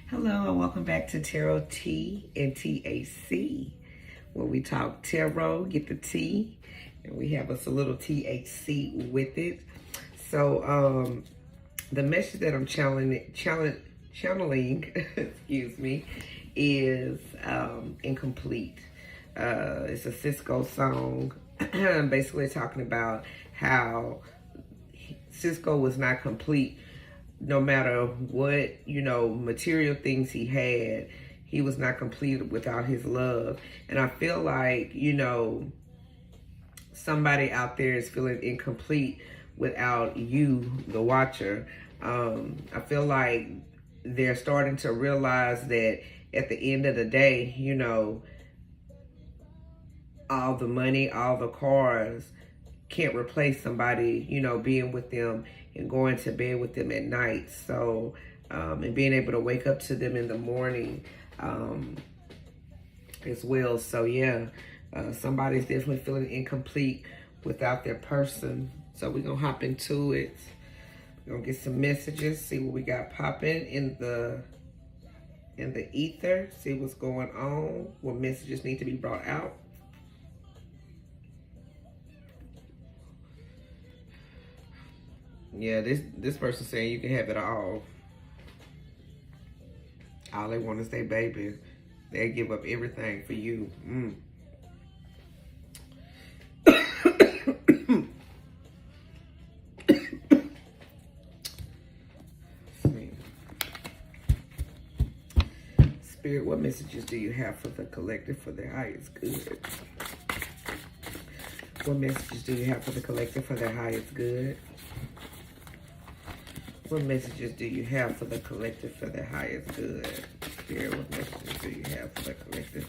Hello and welcome back to Tarot Tea and THC, where we talk tarot, get the tea, and we have us a little THC with it. So the message that I'm channeling, excuse me, is incomplete. It's a Cisco song, basically talking about how Cisco was not complete. No matter what, material things he had, he was not complete without his love. And I feel like, somebody out there is feeling incomplete without you, the watcher. I feel like they're starting to realize that at the end of the day, all the money, all the cars can't replace somebody, being with them and going to bed with them at night. So, and being able to wake up to them in the morning as well. So yeah, somebody's definitely feeling incomplete without their person. So we're gonna hop into it. We're gonna get some messages, see what we got popping in the ether, see what's going on, what messages need to be brought out. Yeah, this person saying you can have it all. All they want is their baby. They give up everything for you. Spirit, what messages do you have for the collective for their highest good? What messages do you have for the collective for their highest good? What messages do you have for the collective for their highest good? Spirit, what messages do you have for the collective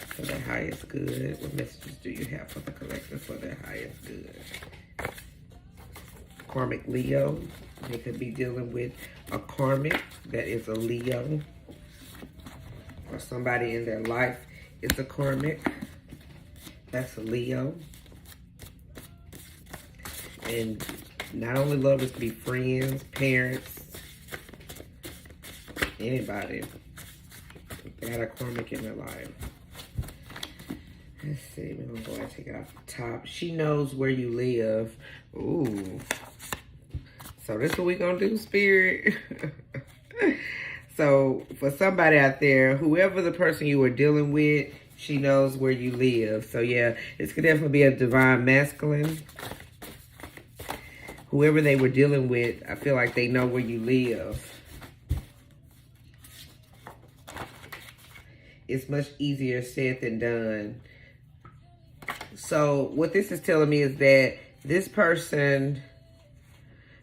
for their highest good? What messages do you have for the collective for their highest good? Karmic Leo. They could be dealing with a karmic that is a Leo. Or somebody in their life is a karmic. That's a Leo. And not only lovers, be friends, parents, anybody. They got a karmic in their life. Let's see, we're gonna go ahead and take it off the top. She knows where you live. Ooh. So this is what we're gonna do, Spirit. So for somebody out there, whoever the person you were dealing with, she knows where you live. So yeah, this could definitely be a divine masculine. Whoever they were dealing with, I feel like they know where you live. It's much easier said than done. So what this is telling me is that this person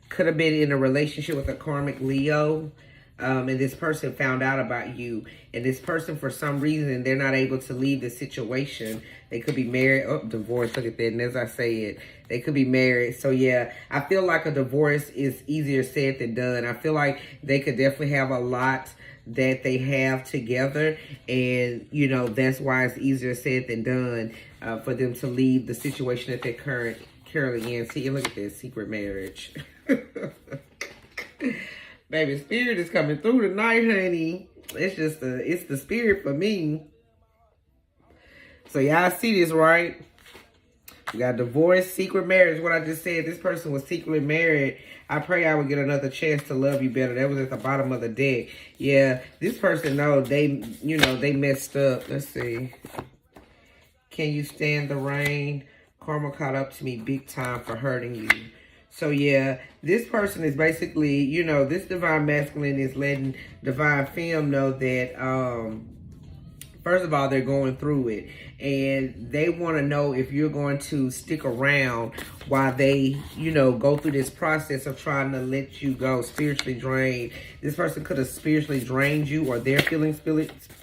could have been in a relationship with a karmic Leo. And this person found out about you. And this person, for some reason, they're not able to leave the situation. They could be married. Oh, divorce. Look at that. And as I say it, they could be married. So, yeah, I feel like a divorce is easier said than done. I feel like they could definitely have a lot that they have together. And, that's why it's easier said than done for them to leave the situation that they're currently in. See, look at this. Secret marriage. Baby, spirit is coming through tonight, honey. It's the spirit for me. So y'all see this, right? We got divorce, secret marriage. What I just said, this person was secretly married. I pray I would get another chance to love you better. That was at the bottom of the deck. Yeah, this person knows they messed up. Let's see. Can you stand the rain? Karma caught up to me big time for hurting you. So, yeah, this person is basically, this divine masculine is letting divine femme know that, first of all, they're going through it. And they want to know if you're going to stick around while they, go through this process of trying to let you go, spiritually drained. This person could have spiritually drained you, or they're feeling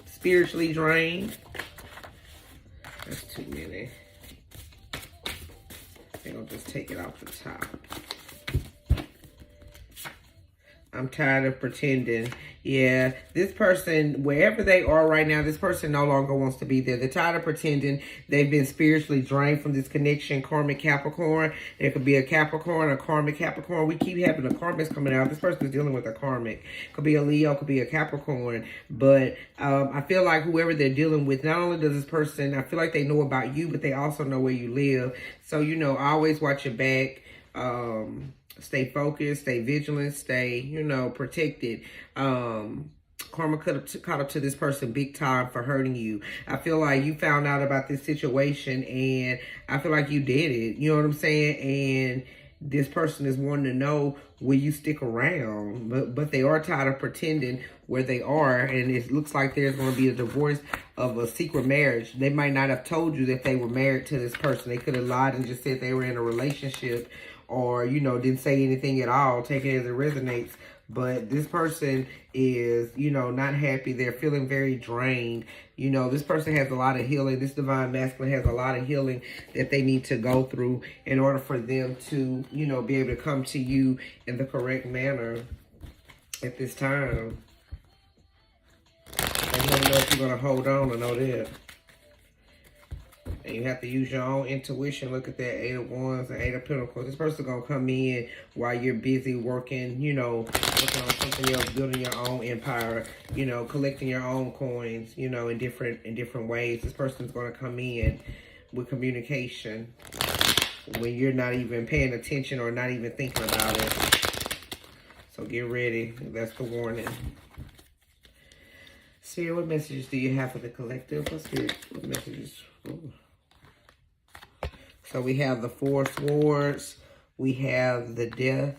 spiritually drained. That's too many. I think I'll just take it off the top. I'm tired of pretending. Yeah, this person, wherever they are right now, this person no longer wants to be there. They're tired of pretending. They've been spiritually drained from this connection. Karmic Capricorn. There could be a Capricorn, a Karmic Capricorn. We keep having the Karmics coming out. This person is dealing with a Karmic. Could be a Leo, could be a Capricorn. But I feel like whoever they're dealing with, not only does this person, I feel like they know about you, but they also know where you live. So, you know, always watch your back. Stay focused, stay vigilant, stay, you know, protected. Karma caught up to this person big time for hurting you. I feel like you found out about this situation and I feel like you did it. You know what I'm saying? And this person is wanting to know will you stick around. But they are tired of pretending where they are. And it looks like there's going to be a divorce of a secret marriage. They might not have told you that they were married to this person. They could have lied and just said they were in a relationship. Or, you know, didn't say anything at all. Take it as it resonates. But this person is, you know, not happy. They're feeling very drained. You know, this person has a lot of healing. This divine masculine has a lot of healing that they need to go through in order for them to, you know, be able to come to you in the correct manner at this time. I don't know if you're going to hold on. I know that. And you have to use your own intuition. Look at that 8 of Wands and 8 of Pentacles. This person's going to come in while you're busy working, you know, working on something else, building your own empire, you know, collecting your own coins, you know, in different ways. This person's going to come in with communication when you're not even paying attention or not even thinking about it. So get ready. That's the warning. Spirit, what messages do you have for the collective? What messages? Ooh. So we have the 4 of Swords, we have the Death,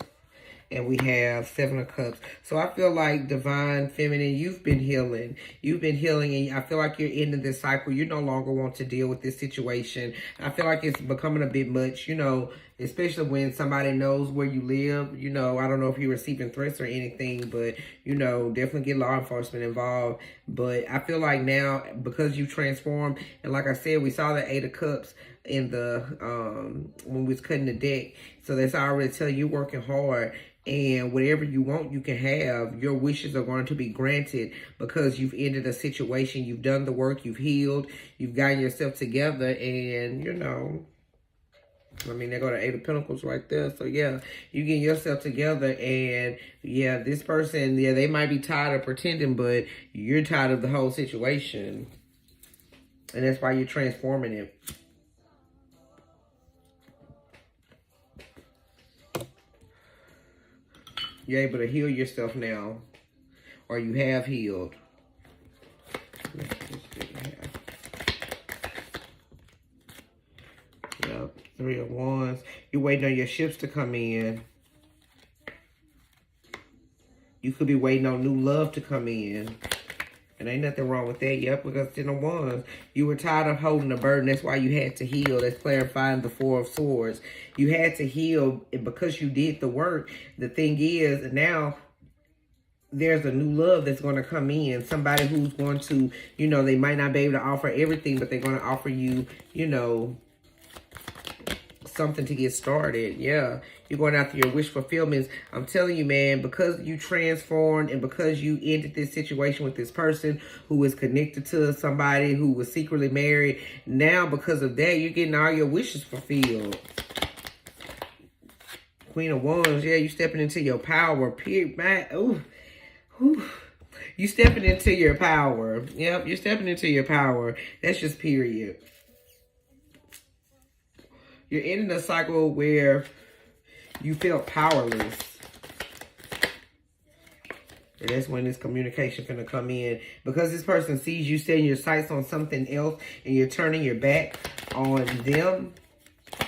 and we have 7 of Cups. So I feel like divine feminine, you've been healing. You've been healing, and I feel like you're ending this cycle. You no longer want to deal with this situation. I feel like it's becoming a bit much, you know, especially when somebody knows where you live. You know, I don't know if you're receiving threats or anything, but, you know, definitely get law enforcement involved. But I feel like now, because you transformed, and like I said, we saw the 8 of Cups in the, when we was cutting the deck. So that's already telling you working hard. And whatever you want, you can have. Your wishes are going to be granted because you've ended a situation. You've done the work. You've healed. You've gotten yourself together. And, you know, I mean, they go to 8 of Pentacles right there. So, yeah, you get yourself together. And, yeah, this person, yeah, they might be tired of pretending, but you're tired of the whole situation. And that's why you're transforming it. You're able to heal yourself now. Or you have healed. Yep. 3 of Wands. You're waiting on your ships to come in. You could be waiting on new love to come in. And ain't nothing wrong with that. Yep, because 10 of Wands. You were tired of holding the burden. That's why you had to heal. That's clarifying the 4 of Swords. You had to heal, and because you did the work, the thing is, now there's a new love that's going to come in. Somebody who's going to, you know, they might not be able to offer everything, but they're going to offer you, you know, something to get started. Yeah, you're going after your wish fulfillments. I'm telling you, man, because you transformed and because you ended this situation with this person who was connected to somebody who was secretly married, now because of that, you're getting all your wishes fulfilled. Queen of Wands, yeah, you stepping into your power. Period, man. Ooh, ooh. You stepping into your power. Yep, you're stepping into your power. That's just period. You're ending a cycle where you felt powerless. And that's when this communication finna come in. Because this person sees you setting your sights on something else and you're turning your back on them.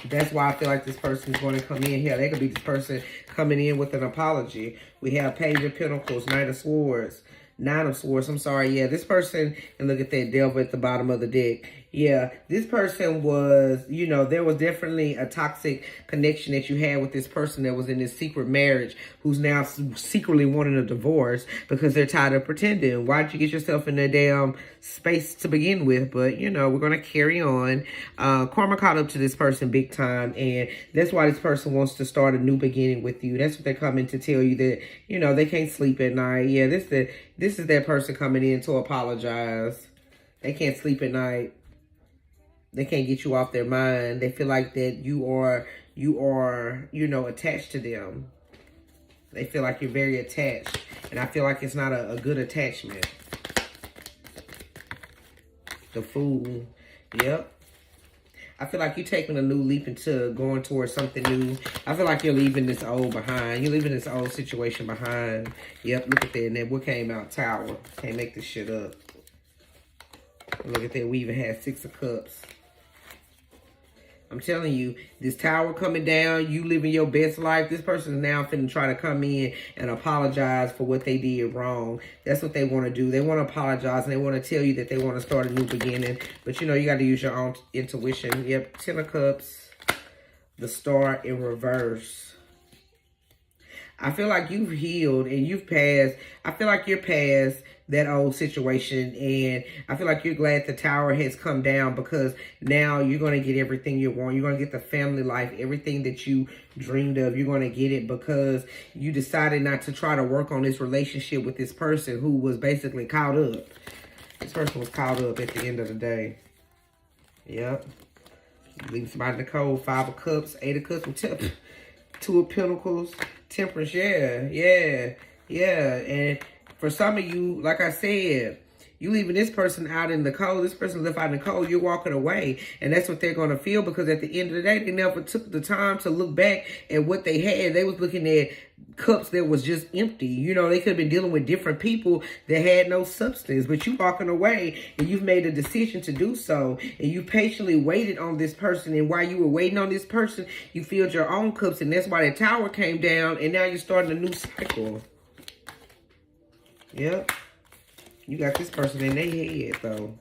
That's why I feel like this person is going to come in here. They could be this person coming in with an apology. We have Page of Pentacles, Knight of Swords, 9 of Swords. I'm sorry. Yeah, this person, and look at that Devil at the bottom of the deck. Yeah, this person was, you know, there was definitely a toxic connection that you had with this person that was in this secret marriage who's now secretly wanting a divorce because they're tired of pretending. Why'd you get yourself in that damn space to begin with? But, you know, we're going to carry on. Karma caught up to this person big time, and that's why this person wants to start a new beginning with you. That's what they're coming to tell you, that, you know, they can't sleep at night. Yeah, this is that person coming in to apologize. They can't sleep at night. They can't get you off their mind. They feel like that you are, you know, attached to them. They feel like you're very attached. And I feel like it's not a good attachment. The Fool. Yep. I feel like you're taking a new leap into going towards something new. I feel like you're leaving this old behind. You're leaving this old situation behind. Yep, look at that. And then what came out? Tower. Can't make this shit up. Look at that. We even had 6 of Cups. I'm telling you, this tower coming down, you living your best life. This person is now finna try to come in and apologize for what they did wrong. That's what they want to do. They want to apologize, and they want to tell you that they want to start a new beginning. But, you know, you got to use your own intuition. Yep, 10 of Cups, the Star in reverse. I feel like you've healed and you've passed. I feel like you're past that old situation, and I feel like you're glad the tower has come down, because now you're going to get everything you want. You're going to get the family life, everything that you dreamed of. You're going to get it because you decided not to try to work on this relationship with this person who was basically caught up. This person was caught up at the end of the day. Yep. Leave somebody in the cold. 5 of Cups, 8 of Cups, with 2 of Pentacles, Temperance. Yeah. And for some of you, like I said, you leaving this person out in the cold. This person left out in the cold. You're walking away. And that's what they're going to feel, because at the end of the day, they never took the time to look back at what they had. They was looking at cups that was just empty. You know, they could have been dealing with different people that had no substance. But you walking away, and you've made a decision to do so. And you patiently waited on this person. And while you were waiting on this person, you filled your own cups. And that's why the tower came down. And now you're starting a new cycle. Yep. You got this person in their head, though.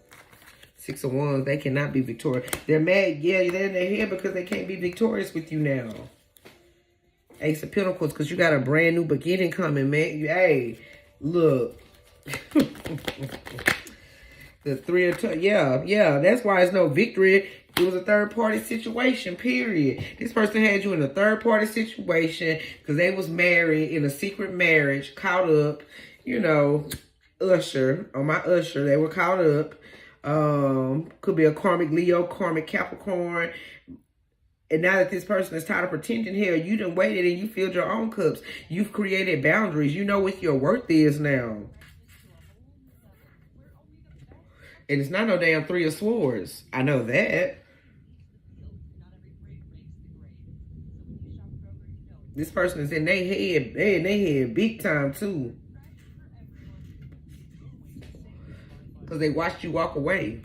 6 of Wands. They cannot be victorious. They're mad. Yeah, they're in their head because they can't be victorious with you now. Ace of Pentacles, because you got a brand new beginning coming, man. Hey, look. The 3 of yeah. That's why it's no victory. It was a third-party situation, period. This person had you in a third-party situation because they was married in a secret marriage, caught up. You know, Usher, on my Usher, they were caught up. Could be a karmic Leo, karmic Capricorn. And now that this person is tired of pretending, hell, you done waited and you filled your own cups. You've created boundaries. You know what your worth is now. And it's not no damn 3 of Swords. I know that. This person is in their head. They in their head big time, too. Because they watched you walk away.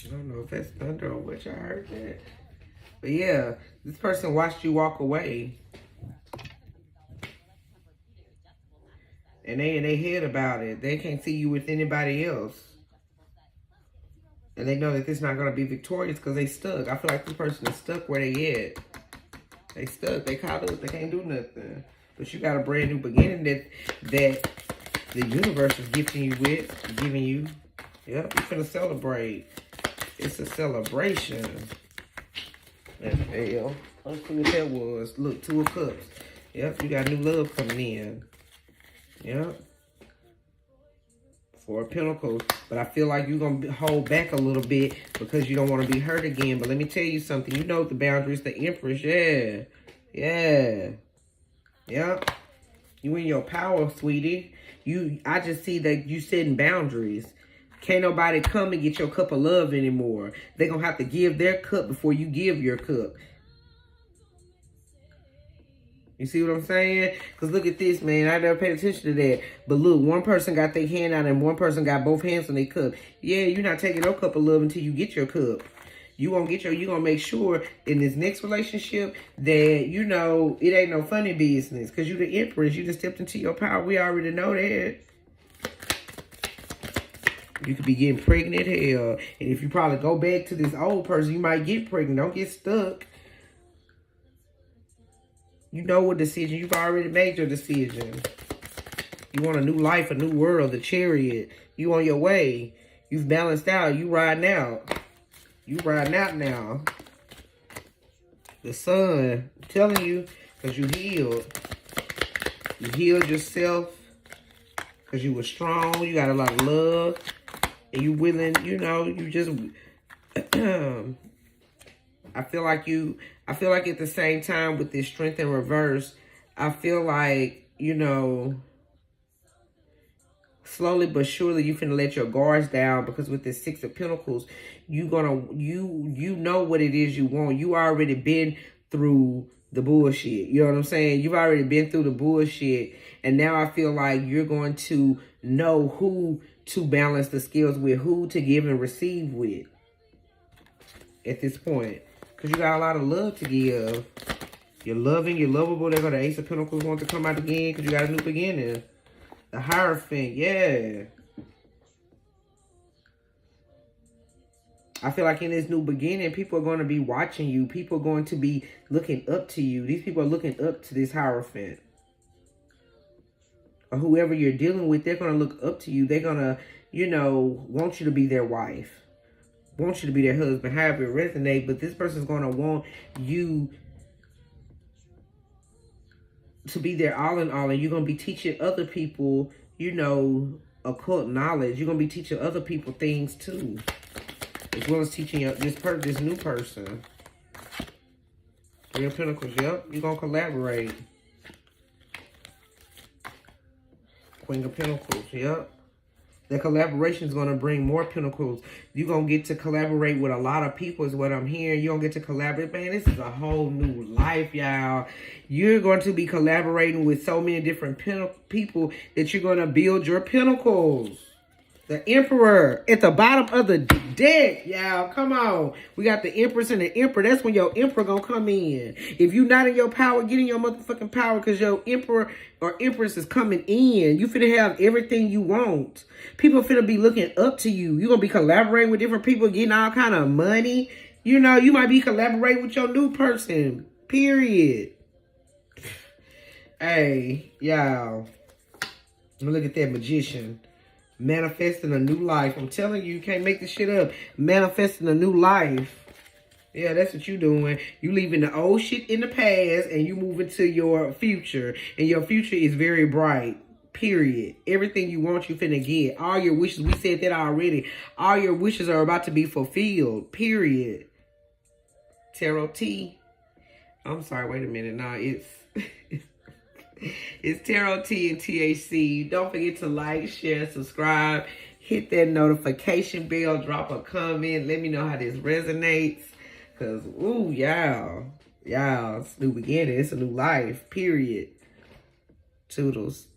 I don't know if that's thunder or which I heard that. But yeah, this person watched you walk away. And they in their head about it. They can't see you with anybody else. And they know that this is not going to be victorious because they stuck. I feel like this person is stuck where they at. They stuck. They caught up. They can't do nothing. But you got a brand new beginning that the universe is giving you. Yep, you're finna celebrate. It's a celebration. That's hell. Let's see what that was. Look, 2 of Cups. Yep, you got new love coming in. Yep. 4 of Pentacles. But I feel like you're going to hold back a little bit because you don't want to be hurt again. But let me tell you something. You know the boundaries, the Empress. Yeah. Yep. You in your power, sweetie. I just see that you setting boundaries. Can't nobody come and get your cup of love anymore. They're going to have to give their cup before you give your cup. You see what I'm saying? Because look at this, man. I never paid attention to that. But look, one person got their hand out and one person got both hands on their cup. Yeah, you're not taking no cup of love until you get your cup. You gonna make sure in this next relationship that, you know, it ain't no funny business. Because you the empress. You just stepped into your power. We already know that. You could be getting pregnant, hell. And if you probably go back to this old person, you might get pregnant. Don't get stuck. You know what decision. You've already made your decision. You want a new life, a new world, the Chariot. You on your way. You've balanced out. You riding out. You riding out now. The Sun. I'm telling you, because you healed. You healed yourself. Because you were strong. You got a lot of love. And you willing, you know, you just... I feel like at the same time with this strength in reverse, I feel like, you know, slowly but surely you finna let your guards down, because with this Six of Pentacles, you know what it is you want. You already been through the bullshit. You know what I'm saying? You've already been through the bullshit. And now I feel like you're going to know who to balance the scales with, who to give and receive with at this point. Because you got a lot of love to give. You're loving, you're lovable. There go the Ace of Pentacles want to come out again because you got a new beginning. The Hierophant, yeah. I feel like in this new beginning, people are going to be watching you. People are going to be looking up to you. These people are looking up to this Hierophant. Or whoever you're dealing with, they're going to look up to you. They're going to, you know, want you to be their wife. Want you to be their husband, however it resonates. But this person's going to want you to be their all in all. And you're going to be teaching other people, you know, occult knowledge. You're going to be teaching other people things too. As well as teaching this new person. Three of Pentacles, yep. You're going to collaborate. Queen of Pentacles, yep. The collaboration is going to bring more pentacles. You're going to get to collaborate with a lot of people is what I'm hearing. You're going to get to collaborate. Man, this is a whole new life, y'all. You're going to be collaborating with so many different people that you're going to build your pentacles. The Emperor at the bottom of the deck, y'all. Come on. We got the Empress and the Emperor. That's when your Emperor gonna come in. If you not in your power, get in your motherfucking power, because your Emperor or Empress is coming in. You finna have everything you want. People finna be looking up to you. You gonna be collaborating with different people, getting all kind of money. You know, you might be collaborating with your new person. Period. Hey, y'all. Look at that Magician. Manifesting a new life. I'm telling you, you can't make this shit up. Manifesting a new life. Yeah, that's what you're doing. You leaving the old shit in the past and you move into your future. And your future is very bright. Period. Everything you want, you finna get. All your wishes, we said that already. All your wishes are about to be fulfilled. Period. Tarot T. I'm sorry, wait a minute. Nah, it's... It's Tarot T and THC. Don't forget to like, share, subscribe. Hit that notification bell. Drop a comment. Let me know how this resonates. Because, ooh, y'all. Y'all, it's a new beginning. It's a new life. Period. Toodles.